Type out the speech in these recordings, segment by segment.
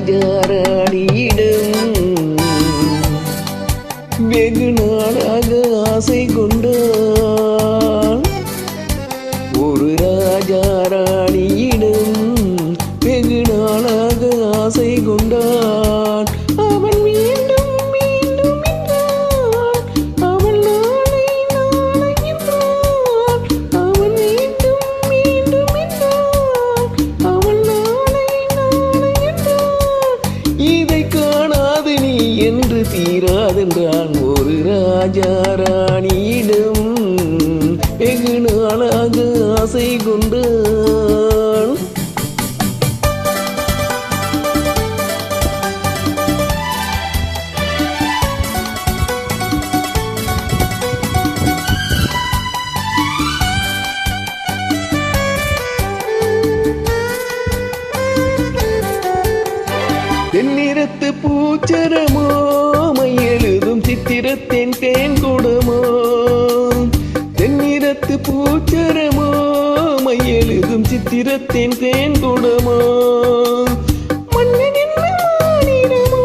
ராஜாராணியிடம் வெகு நாளாக ஆசை கொண்டான். ஒரு ராஜாராணியிடம் வெகு நாளாக ஆசை கொண்டான். அவன் மீண்டும் மீண்டும் என்றான், அவள் நாளை நாளை என்றான். அவன் மீண்டும் மீண்டும் என்றான், அவள் நாளை நாளை என்றான். இதை காணாது நீ என்று தீராதென்றான். ஒரு ராஜாராணியிடம் வெகு நாளாக ஆசை கொண்டான். தென்னிறத்து பூச்சரமோ மையெழுதும் சித்திரத்தின் தேன் குடமோ. தென்னிறத்து பூச்சரமோ மையெழுதும் சித்திரத்தின் தேன் குடமோ. மன்னன் என்ன மானிடமோ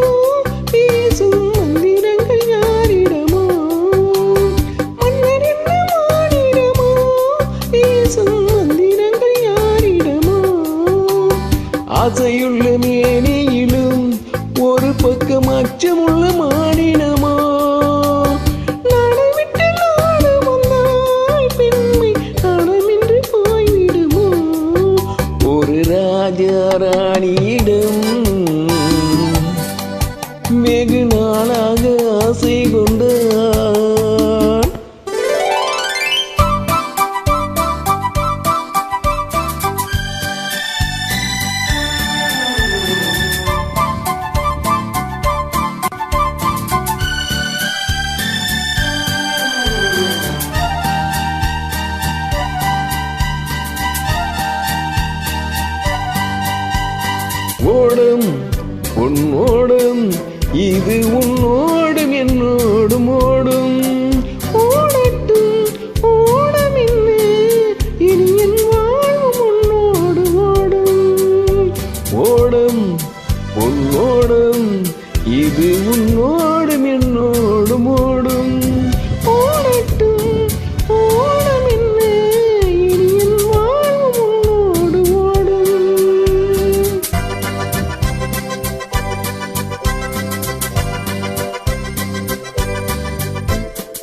பேசும் மந்திரங்கள் யாரிடமோ. மன்னர் என்ன மானிடமோ பேசும் மந்திரங்கள் யாரிடமோ. ஆசையுள்ள மேனியிலும் ஒரு பக்கம் அச்சமுள்ள மானிடமோ. நாடை விட்டு நாடு வந்தால் பெண்மை நாடமின்றி போய்விடுமோ. ஒரு ராஜாராணியிடம் வெகு நாளாக ஆசை கொண்டான். ஓடும் உன்னோடும் இது உன்னோடும் என்னோடும் ஓடும். ஓடட்டும் ஓடம் என்ன இனி என் வாழ்வும் உன்னோடு ஓடும். ஓடும் உன்னோடும் இது உன்னோடும் என்னோடும் ஓடும். ஓடட்டும் ஓடம் என்ன இனி என் வாழ்வும் உன்னோடு ஓடும்.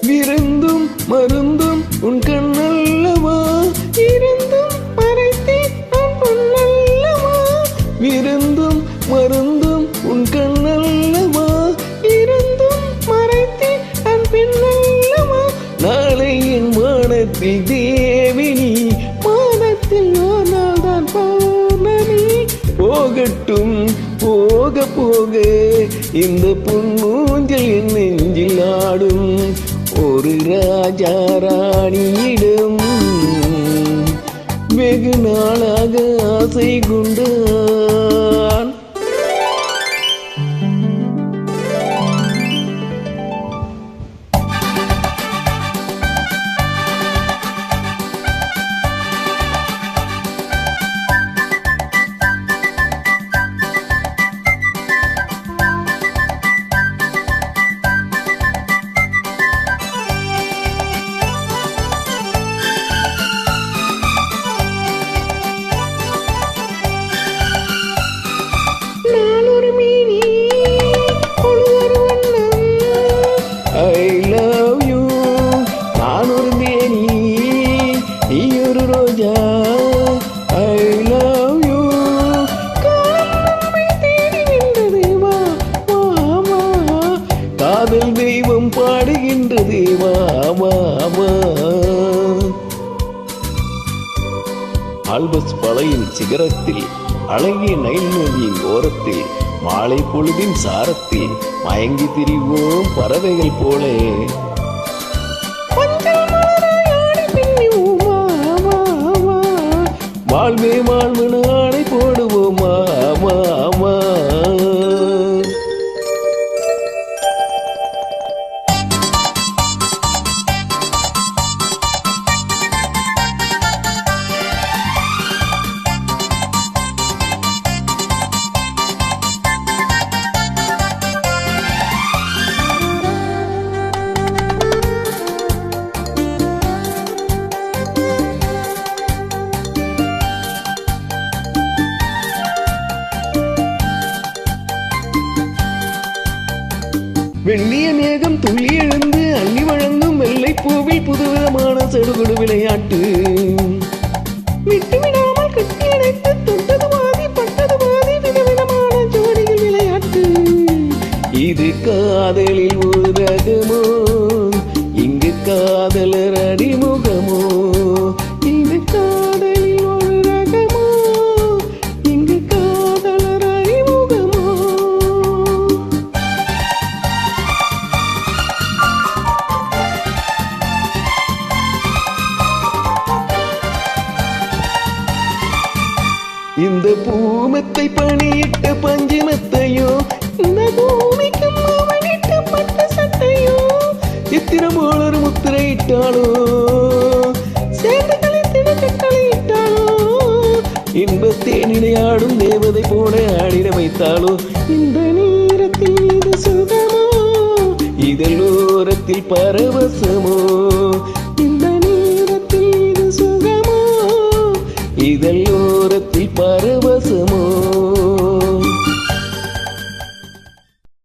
விருந்தும் மருந்தும் உன் கண்ணல்லவா, இருந்தும் மறைத்தே நான் பொன்னல்லவா. விருந்தும் மருந்தும் உன் கண்ணல்லவா, இருந்தும் மறைத்தே நான் பெண்ணல்லவா. நாளை என் மானத்தில் தேவினி, மானத்தில் ஒரு நாள் தான் பௌர்ணமி. போகட்டும் போக போக இந்த பொன்னூஞ்சல் என் நெஞ்சில் ஆடும். ஒரு ராஜாராணியிடம் வெகு நாளாக ஆசை கொண்டான். காதல் தெய்வம் பாடுகின்றது வா வா வா. ஆல்பஸ் மலையின் சிகரத்தில் அழகிய நைல் நதியின் ஓரத்தில் மாலை பொழுதின் சாரத்தில் மயங்கி திரிவோம் பறவைகள் போல. வாழ்வே வாழ்வு நாளை போடுவோமா மாமா. குடு விளையாட்டு விட்டு விடாமல் கட்டி அணைத்து தொட்டது பாதி பட்டது பாதி விதவிதமான ஜோடிகள் விளையாட்டு இது காதலில் ஒரு ரகமோ இங்கு காதலர் அடிமுகமோ இது காதலில் ஒரு ரகமோ இங்கு காதலர் அறிமுகமோ இந்த பூமத்தை பணியிட்ட பஞ்சுமத்தையோ இந்த பூமிக்கும் அவனிட்டு பட்ட சட்டையோ சித்திரம் போல ஒரு முத்திரையிட்டாளோ சேர்ந்து கழித்திட கட்டளையிட்டாளோ இன்பத்தேனினை ஆடும் தேவதை போல ஆடிட வைத்தாளோ இந்த நேரத்தில் இது சுகமோ இதழோரத்தில் பரவசமோ இந்த நேரத்தில் இது சுகமோ இதழோரத்தில் பரவசமோ